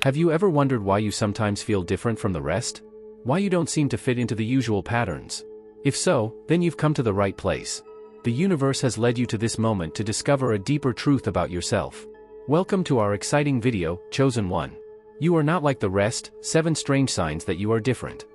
Have you ever wondered why you sometimes feel different from the rest? Why you don't seem to fit into the usual patterns? If so, then you've come to the right place. The universe has led you to this moment to discover a deeper truth about yourself. Welcome to our exciting video, Chosen One. You are not like the rest, 7 strange signs that you are different.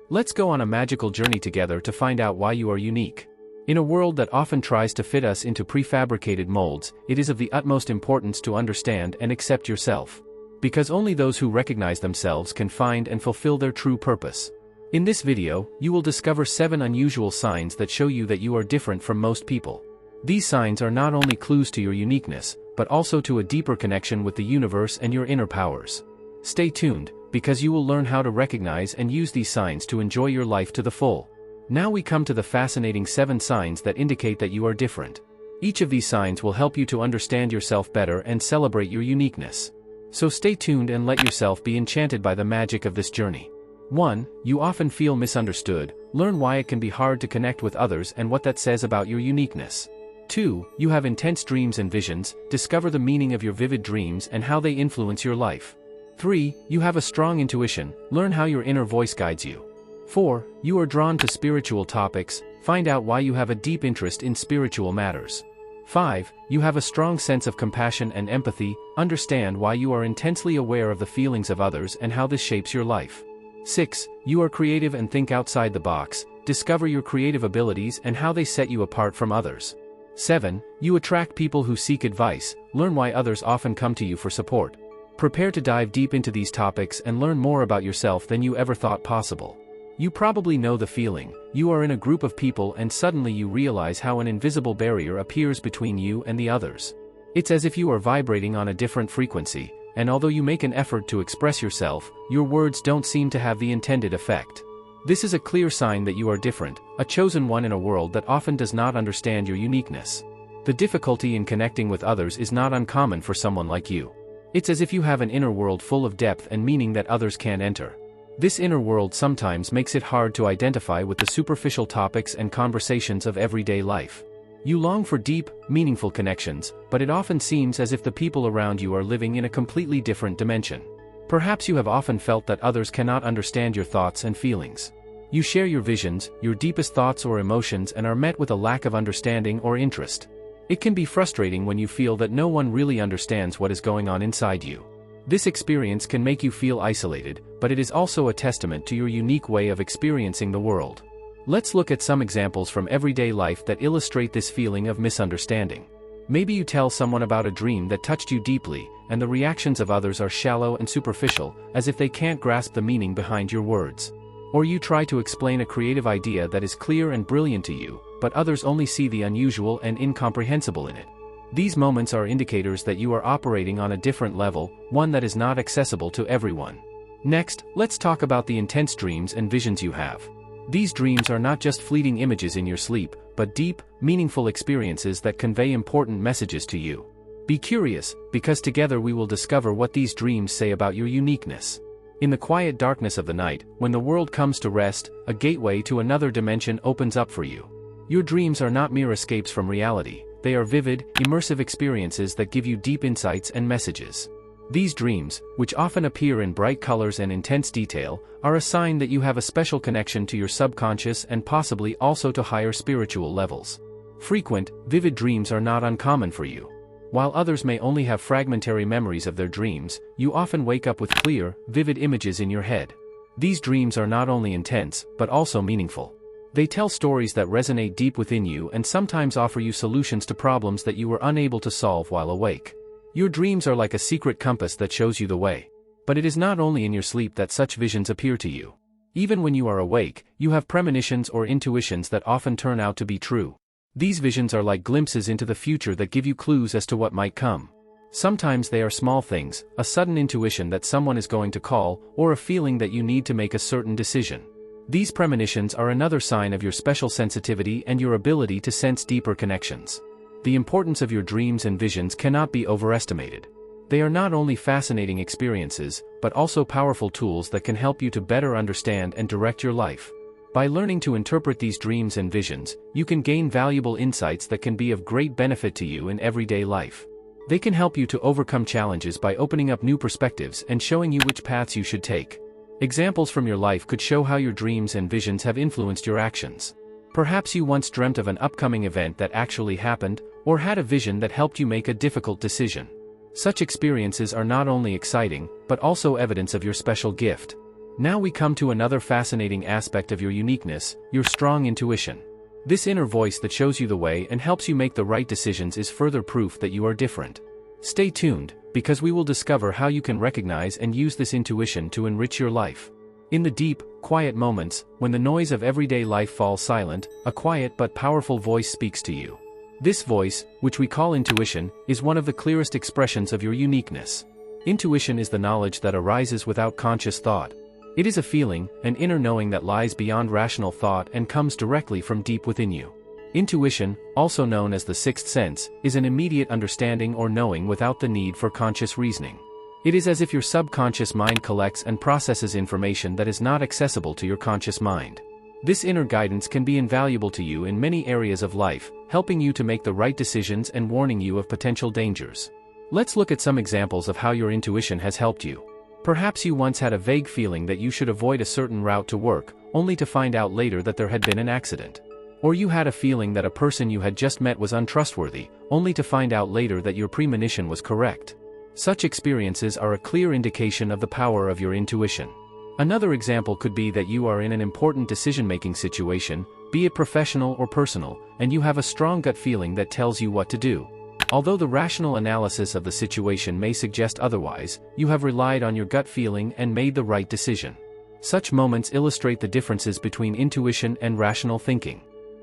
Let's go on a magical journey together to find out why you are unique. In a world that often tries to fit us into prefabricated molds, it is of the utmost importance to understand and accept yourself. Because only those who recognize themselves can find and fulfill their true purpose. In this video, you will discover 7 unusual signs that show you that you are different from most people. These signs are not only clues to your uniqueness, but also to a deeper connection with the universe and your inner powers. Stay tuned, because you will learn how to recognize and use these signs to enjoy your life to the full. Now we come to the fascinating 7 signs that indicate that you are different. Each of these signs will help you to understand yourself better and celebrate your uniqueness. So stay tuned and let yourself be enchanted by the magic of this journey. 1. You often feel misunderstood. Learn why it can be hard to connect with others and what that says about your uniqueness. 2. You have intense dreams and visions. Discover the meaning of your vivid dreams and how they influence your life. 3. You have a strong intuition. Learn how your inner voice guides you. 4. You are drawn to spiritual topics. Find out why you have a deep interest in spiritual matters. 5. You have a strong sense of compassion and empathy. Understand why you are intensely aware of the feelings of others and how this shapes your life. 6. You are creative and think outside the box. Discover your creative abilities and how they set you apart from others. 7. You attract people who seek advice. Learn why others often come to you for support. Prepare to dive deep into these topics and learn more about yourself than you ever thought possible. You probably know the feeling. You are in a group of people and suddenly you realize how an invisible barrier appears between you and the others. It's as if you are vibrating on a different frequency, and although you make an effort to express yourself, your words don't seem to have the intended effect. This is a clear sign that you are different, a chosen one in a world that often does not understand your uniqueness. The difficulty in connecting with others is not uncommon for someone like you. It's as if you have an inner world full of depth and meaning that others can't enter. This inner world sometimes makes it hard to identify with the superficial topics and conversations of everyday life. You long for deep, meaningful connections, but it often seems as if the people around you are living in a completely different dimension. Perhaps you have often felt that others cannot understand your thoughts and feelings. You share your visions, your deepest thoughts or emotions and are met with a lack of understanding or interest. It can be frustrating when you feel that no one really understands what is going on inside you. This experience can make you feel isolated, but it is also a testament to your unique way of experiencing the world. Let's look at some examples from everyday life that illustrate this feeling of misunderstanding. Maybe you tell someone about a dream that touched you deeply, and the reactions of others are shallow and superficial, as if they can't grasp the meaning behind your words. Or you try to explain a creative idea that is clear and brilliant to you, but others only see the unusual and incomprehensible in it. These moments are indicators that you are operating on a different level, one that is not accessible to everyone. Next, let's talk about the intense dreams and visions you have. These dreams are not just fleeting images in your sleep, but deep, meaningful experiences that convey important messages to you. Be curious, because together we will discover what these dreams say about your uniqueness. In the quiet darkness of the night, when the world comes to rest, a gateway to another dimension opens up for you. Your dreams are not mere escapes from reality. They are vivid, immersive experiences that give you deep insights and messages. These dreams, which often appear in bright colors and intense detail, are a sign that you have a special connection to your subconscious and possibly also to higher spiritual levels. Frequent, vivid dreams are not uncommon for you. While others may only have fragmentary memories of their dreams, you often wake up with clear, vivid images in your head. These dreams are not only intense, but also meaningful. They tell stories that resonate deep within you and sometimes offer you solutions to problems that you were unable to solve while awake. Your dreams are like a secret compass that shows you the way. But it is not only in your sleep that such visions appear to you. Even when you are awake, you have premonitions or intuitions that often turn out to be true. These visions are like glimpses into the future that give you clues as to what might come. Sometimes they are small things, a sudden intuition that someone is going to call, or a feeling that you need to make a certain decision. These premonitions are another sign of your special sensitivity and your ability to sense deeper connections. The importance of your dreams and visions cannot be overestimated. They are not only fascinating experiences, but also powerful tools that can help you to better understand and direct your life. By learning to interpret these dreams and visions, you can gain valuable insights that can be of great benefit to you in everyday life. They can help you to overcome challenges by opening up new perspectives and showing you which paths you should take. Examples from your life could show how your dreams and visions have influenced your actions. Perhaps you once dreamt of an upcoming event that actually happened, or had a vision that helped you make a difficult decision. Such experiences are not only exciting, but also evidence of your special gift. Now we come to another fascinating aspect of your uniqueness, your strong intuition. This inner voice that shows you the way and helps you make the right decisions is further proof that you are different. Stay tuned, because we will discover how you can recognize and use this intuition to enrich your life. In the deep, quiet moments, when the noise of everyday life falls silent, a quiet but powerful voice speaks to you. This voice, which we call intuition, is one of the clearest expressions of your uniqueness. Intuition is the knowledge that arises without conscious thought. It is a feeling, an inner knowing that lies beyond rational thought and comes directly from deep within you. Intuition, also known as the sixth sense, is an immediate understanding or knowing without the need for conscious reasoning. It is as if your subconscious mind collects and processes information that is not accessible to your conscious mind. This inner guidance can be invaluable to you in many areas of life, helping you to make the right decisions and warning you of potential dangers. Let's look at some examples of how your intuition has helped you. Perhaps you once had a vague feeling that you should avoid a certain route to work, only to find out later that there had been an accident. Or you had a feeling that a person you had just met was untrustworthy, only to find out later that your premonition was correct. Such experiences are a clear indication of the power of your intuition. Another example could be that you are in an important decision-making situation, be it professional or personal, and you have a strong gut feeling that tells you what to do. Although the rational analysis of the situation may suggest otherwise, you have relied on your gut feeling and made the right decision. Such moments illustrate the differences between intuition and rational thinking.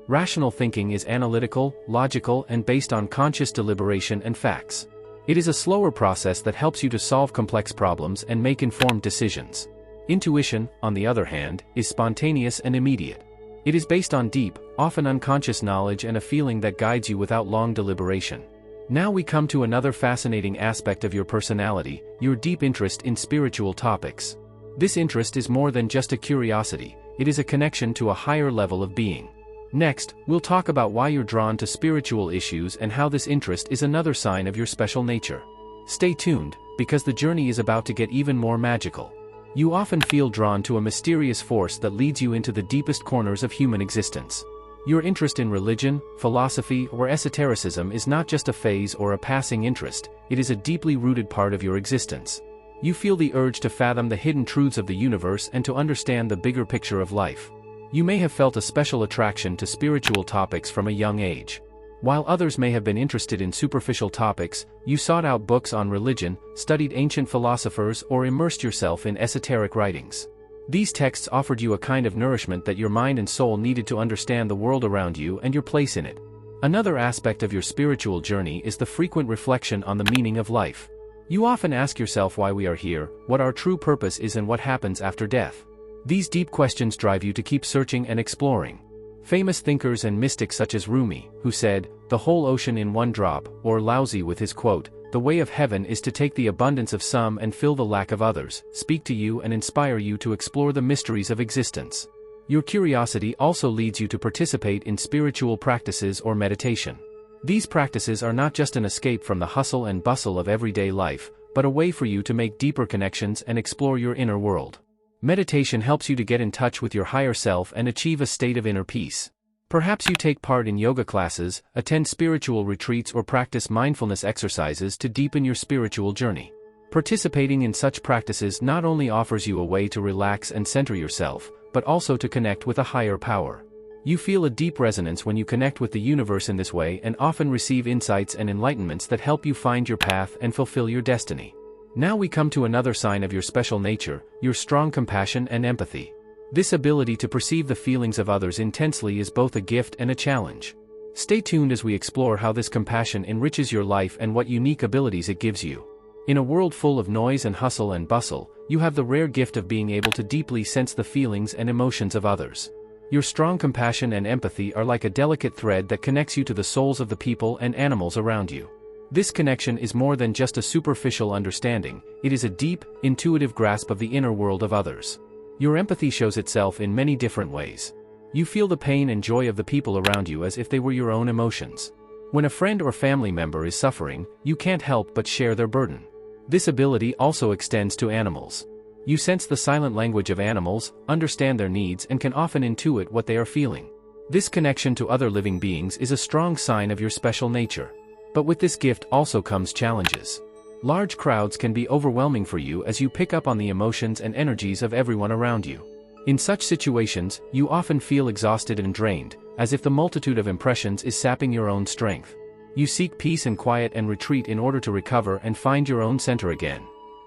Rational thinking is analytical, logical, and based on conscious deliberation and facts. It is a slower process that helps you to solve complex problems and make informed decisions. Intuition, on the other hand, is spontaneous and immediate. It is based on deep, often unconscious knowledge and a feeling that guides you without long deliberation. Now we come to another fascinating aspect of your personality, your deep interest in spiritual topics. This interest is more than just a curiosity, it is a connection to a higher level of being. Next, we'll talk about why you're drawn to spiritual issues and how this interest is another sign of your special nature. Stay tuned, because the journey is about to get even more magical. You often feel drawn to a mysterious force that leads you into the deepest corners of human existence. Your interest in religion, philosophy, or esotericism is not just a phase or a passing interest, it is a deeply rooted part of your existence. You feel the urge to fathom the hidden truths of the universe and to understand the bigger picture of life. You may have felt a special attraction to spiritual topics from a young age. While others may have been interested in superficial topics, you sought out books on religion, studied ancient philosophers, or immersed yourself in esoteric writings. These texts offered you a kind of nourishment that your mind and soul needed to understand the world around you and your place in it. Another aspect of your spiritual journey is the frequent reflection on the meaning of life. You often ask yourself why we are here, what our true purpose is, and what happens after death. These deep questions drive you to keep searching and exploring. Famous thinkers and mystics such as Rumi, who said, "The whole ocean in one drop," or Laozi with his quote, "The way of heaven is to take the abundance of some and fill the lack of others," speak to you and inspire you to explore the mysteries of existence. Your curiosity also leads you to participate in spiritual practices or meditation. These practices are not just an escape from the hustle and bustle of everyday life, but a way for you to make deeper connections and explore your inner world. Meditation helps you to get in touch with your higher self and achieve a state of inner peace. Perhaps you take part in yoga classes, attend spiritual retreats, or practice mindfulness exercises to deepen your spiritual journey. Participating in such practices not only offers you a way to relax and center yourself, but also to connect with a higher power. You feel a deep resonance when you connect with the universe in this way and often receive insights and enlightenments that help you find your path and fulfill your destiny. Now we come to another sign of your special nature, your strong compassion and empathy. This ability to perceive the feelings of others intensely is both a gift and a challenge. Stay tuned as we explore how this compassion enriches your life and what unique abilities it gives you. In a world full of noise and hustle and bustle, you have the rare gift of being able to deeply sense the feelings and emotions of others. Your strong compassion and empathy are like a delicate thread that connects you to the souls of the people and animals around you. This connection is more than just a superficial understanding, it is a deep, intuitive grasp of the inner world of others. Your empathy shows itself in many different ways. You feel the pain and joy of the people around you as if they were your own emotions. When a friend or family member is suffering, you can't help but share their burden. This ability also extends to animals. You sense the silent language of animals, understand their needs, and can often intuit what they are feeling. This connection to other living beings is a strong sign of your special nature. But with this gift also comes challenges. Large crowds can be overwhelming for you as you pick up on the emotions and energies of everyone around you. In such situations, you often feel exhausted and drained, as if the multitude of impressions is sapping your own strength. You seek peace and quiet and retreat in order to recover and find your own center again.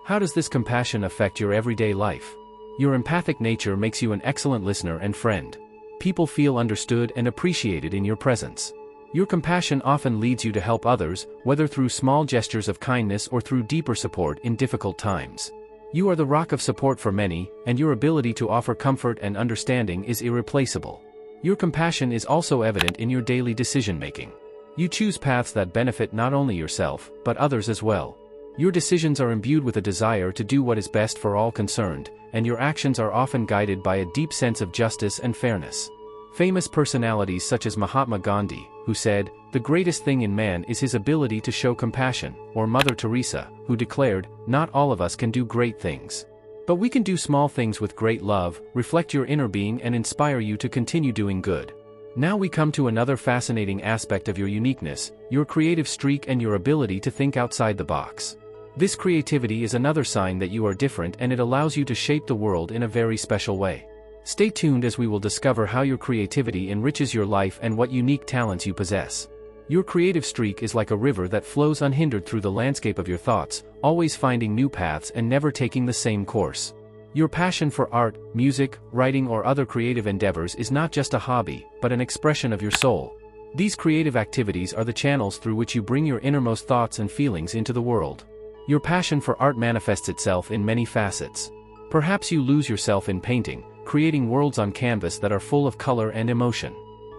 How does this compassion affect your everyday life? Your empathic nature makes you an excellent listener and friend. People feel understood and appreciated in your presence. Your compassion often leads you to help others, whether through small gestures of kindness or through deeper support in difficult times. You are the rock of support for many, and your ability to offer comfort and understanding is irreplaceable. Your compassion is also evident in your daily decision-making. You choose paths that benefit not only yourself, but others as well. Your decisions are imbued with a desire to do what is best for all concerned, and your actions are often guided by a deep sense of justice and fairness. Famous personalities such as Mahatma Gandhi, who said, "The greatest thing in man is his ability to show compassion," or Mother Teresa, who declared, "Not all of us can do great things. But we can do small things with great love, reflect your inner being and inspire you to continue doing good." Now we come to another fascinating aspect of your uniqueness, your creative streak and your ability to think outside the box. This creativity is another sign that you are different, and it allows you to shape the world in a very special way. Stay tuned as we will discover how your creativity enriches your life and what unique talents you possess. Your creative streak is like a river that flows unhindered through the landscape of your thoughts, always finding new paths and never taking the same course. Your passion for art, music, writing, or other creative endeavors is not just a hobby, but an expression of your soul. These creative activities are the channels through which you bring your innermost thoughts and feelings into the world. Your passion for art manifests itself in many facets. Perhaps you lose yourself in painting, creating worlds on canvas that are full of color and emotion.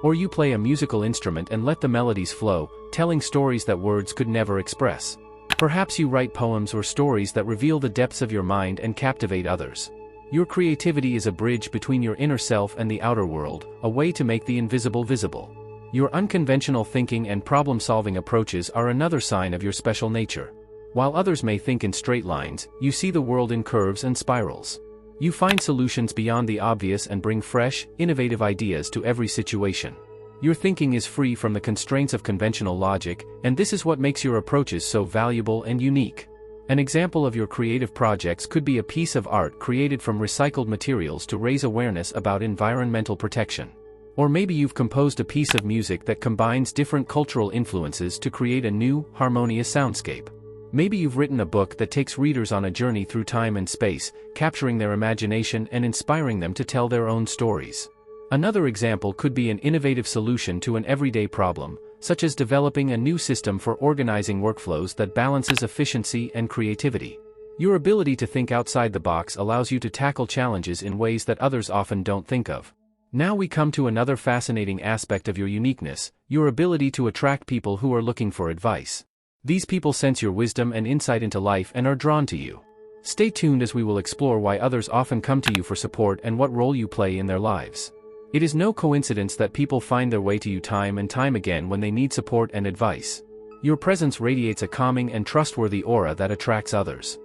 Or you play a musical instrument and let the melodies flow, telling stories that words could never express. Perhaps you write poems or stories that reveal the depths of your mind and captivate others. Your creativity is a bridge between your inner self and the outer world, a way to make the invisible visible. Your unconventional thinking and problem-solving approaches are another sign of your special nature. While others may think in straight lines, you see the world in curves and spirals. You find solutions beyond the obvious and bring fresh, innovative ideas to every situation. Your thinking is free from the constraints of conventional logic, and this is what makes your approaches so valuable and unique. An example of your creative projects could be a piece of art created from recycled materials to raise awareness about environmental protection. Or maybe you've composed a piece of music that combines different cultural influences to create a new, harmonious soundscape. Maybe you've written a book that takes readers on a journey through time and space, capturing their imagination and inspiring them to tell their own stories. Another example could be an innovative solution to an everyday problem, such as developing a new system for organizing workflows that balances efficiency and creativity. Your ability to think outside the box allows you to tackle challenges in ways that others often don't think of. Now we come to another fascinating aspect of your uniqueness, your ability to attract people who are looking for advice. These people sense your wisdom and insight into life and are drawn to you. Stay tuned as we will explore why others often come to you for support and what role you play in their lives. It is no coincidence that people find their way to you time and time again when they need support and advice. Your presence radiates a calming and trustworthy aura that attracts others.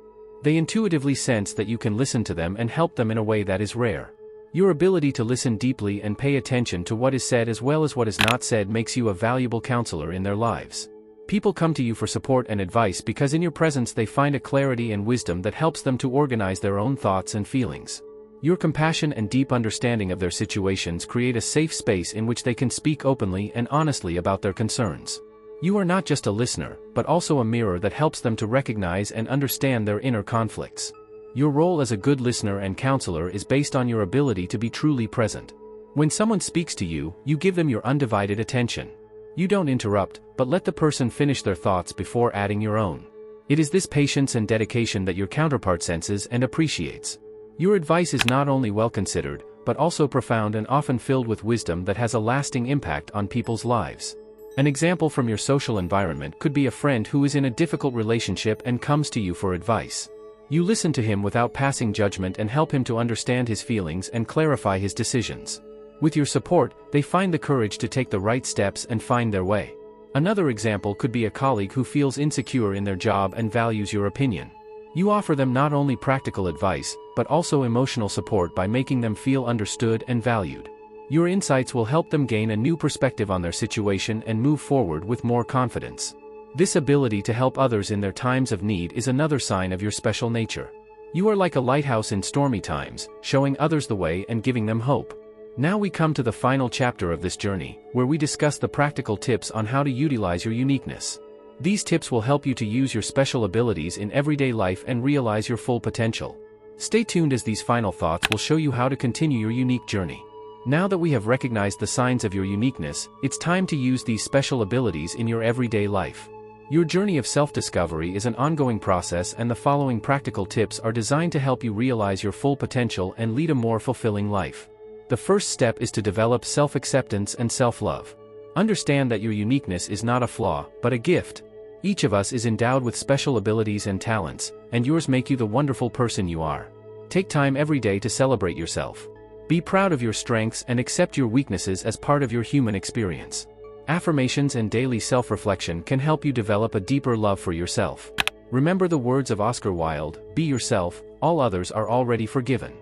They intuitively sense that you can listen to them and help them in a way that is rare. Your ability to listen deeply and pay attention to what is said as well as what is not said makes you a valuable counselor in their lives. People come to you for support and advice because in your presence they find a clarity and wisdom that helps them to organize their own thoughts and feelings. Your compassion and deep understanding of their situations create a safe space in which they can speak openly and honestly about their concerns. You are not just a listener, but also a mirror that helps them to recognize and understand their inner conflicts. Your role as a good listener and counselor is based on your ability to be truly present. When someone speaks to you, you give them your undivided attention. You don't interrupt, but let the person finish their thoughts before adding your own. It is this patience and dedication that your counterpart senses and appreciates. Your advice is not only well considered, but also profound and often filled with wisdom that has a lasting impact on people's lives. An example from your social environment could be a friend who is in a difficult relationship and comes to you for advice. You listen to him without passing judgment and help him to understand his feelings and clarify his decisions. With your support, they find the courage to take the right steps and find their way. Another example could be a colleague who feels insecure in their job and values your opinion. You offer them not only practical advice, but also emotional support by making them feel understood and valued. Your insights will help them gain a new perspective on their situation and move forward with more confidence. This ability to help others in their times of need is another sign of your special nature. You are like a lighthouse in stormy times, showing others the way and giving them hope. Now we come to the final chapter of this journey, where we discuss the practical tips on how to utilize your uniqueness. These tips will help you to use your special abilities in everyday life and realize your full potential. Stay tuned as these final thoughts will show you how to continue your unique journey. Now that we have recognized the signs of your uniqueness, it's time to use these special abilities in your everyday life. Your journey of self-discovery is an ongoing process, and the following practical tips are designed to help you realize your full potential and lead a more fulfilling life. The first step is to develop self-acceptance and self-love. Understand that your uniqueness is not a flaw, but a gift. Each of us is endowed with special abilities and talents, and yours make you the wonderful person you are. Take time every day to celebrate yourself. Be proud of your strengths and accept your weaknesses as part of your human experience. Affirmations and daily self-reflection can help you develop a deeper love for yourself. Remember the words of Oscar Wilde, "Be yourself, all others are already forgiven."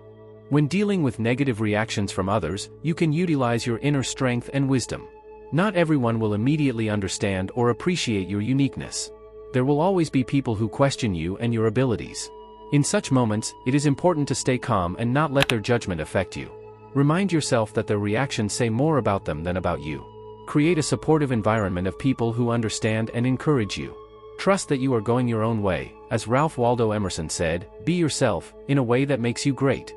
When dealing with negative reactions from others, you can utilize your inner strength and wisdom. Not everyone will immediately understand or appreciate your uniqueness. There will always be people who question you and your abilities. In such moments, it is important to stay calm and not let their judgment affect you. Remind yourself that their reactions say more about them than about you. Create a supportive environment of people who understand and encourage you. Trust that you are going your own way, as Ralph Waldo Emerson said, "Be yourself, in a way that makes you great."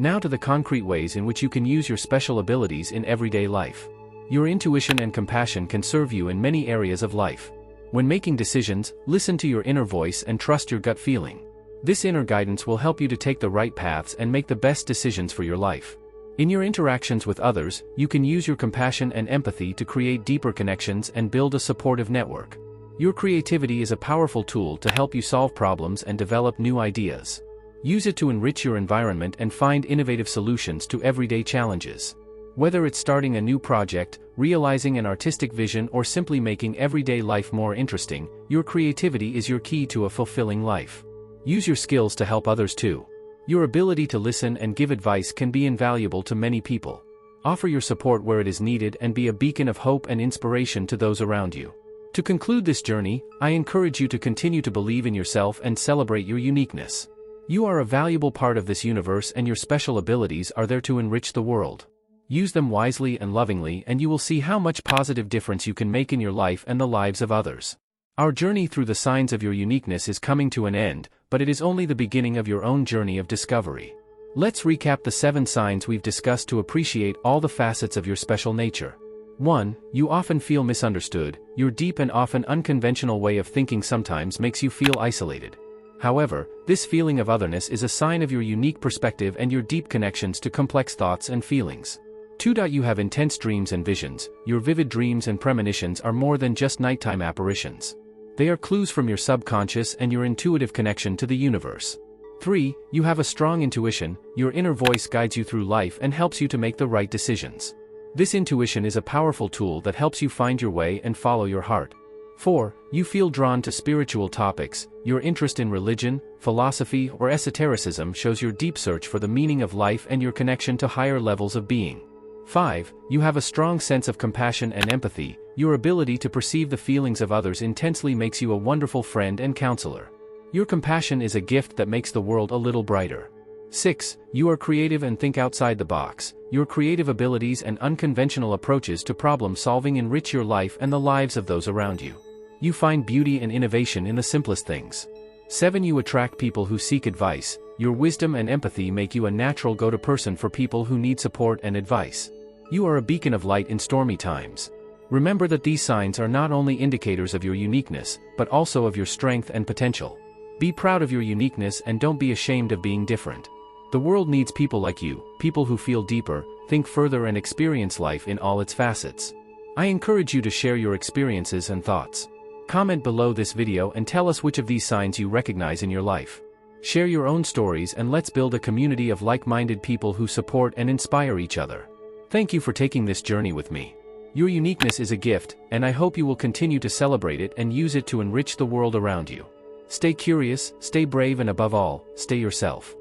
Now to the concrete ways in which you can use your special abilities in everyday life. Your intuition and compassion can serve you in many areas of life. When making decisions, listen to your inner voice and trust your gut feeling. This inner guidance will help you to take the right paths and make the best decisions for your life. In your interactions with others, you can use your compassion and empathy to create deeper connections and build a supportive network. Your creativity is a powerful tool to help you solve problems and develop new ideas. Use it to enrich your environment and find innovative solutions to everyday challenges. Whether it's starting a new project, realizing an artistic vision, or simply making everyday life more interesting, your creativity is your key to a fulfilling life. Use your skills to help others too. Your ability to listen and give advice can be invaluable to many people. Offer your support where it is needed and be a beacon of hope and inspiration to those around you. To conclude this journey, I encourage you to continue to believe in yourself and celebrate your uniqueness. You are a valuable part of this universe, and your special abilities are there to enrich the world. Use them wisely and lovingly, and you will see how much positive difference you can make in your life and the lives of others. Our journey through the signs of your uniqueness is coming to an end, but it is only the beginning of your own journey of discovery. Let's recap the 7 signs we've discussed to appreciate all the facets of your special nature. 1. You often feel misunderstood. Your deep and often unconventional way of thinking sometimes makes you feel isolated. However, this feeling of otherness is a sign of your unique perspective and your deep connections to complex thoughts and feelings. 2. You have intense dreams and visions. Your vivid dreams and premonitions are more than just nighttime apparitions. They are clues from your subconscious and your intuitive connection to the universe. 3. You have a strong intuition. Your inner voice guides you through life and helps you to make the right decisions. This intuition is a powerful tool that helps you find your way and follow your heart. 4. You feel drawn to spiritual topics. Your interest in religion, philosophy, or esotericism shows your deep search for the meaning of life and your connection to higher levels of being. 5. You have a strong sense of compassion and empathy. Your ability to perceive the feelings of others intensely makes you a wonderful friend and counselor. Your compassion is a gift that makes the world a little brighter. 6. You are creative and think outside the box. Your creative abilities and unconventional approaches to problem solving enrich your life and the lives of those around you. You find beauty and innovation in the simplest things. 7. You attract people who seek advice. Your wisdom and empathy make you a natural go-to person for people who need support and advice. You are a beacon of light in stormy times. Remember that these signs are not only indicators of your uniqueness, but also of your strength and potential. Be proud of your uniqueness and don't be ashamed of being different. The world needs people like you, people who feel deeper, think further, and experience life in all its facets. I encourage you to share your experiences and thoughts. Comment below this video and tell us which of these signs you recognize in your life. Share your own stories and let's build a community of like-minded people who support and inspire each other. Thank you for taking this journey with me. Your uniqueness is a gift, and I hope you will continue to celebrate it and use it to enrich the world around you. Stay curious, stay brave, and above all, stay yourself.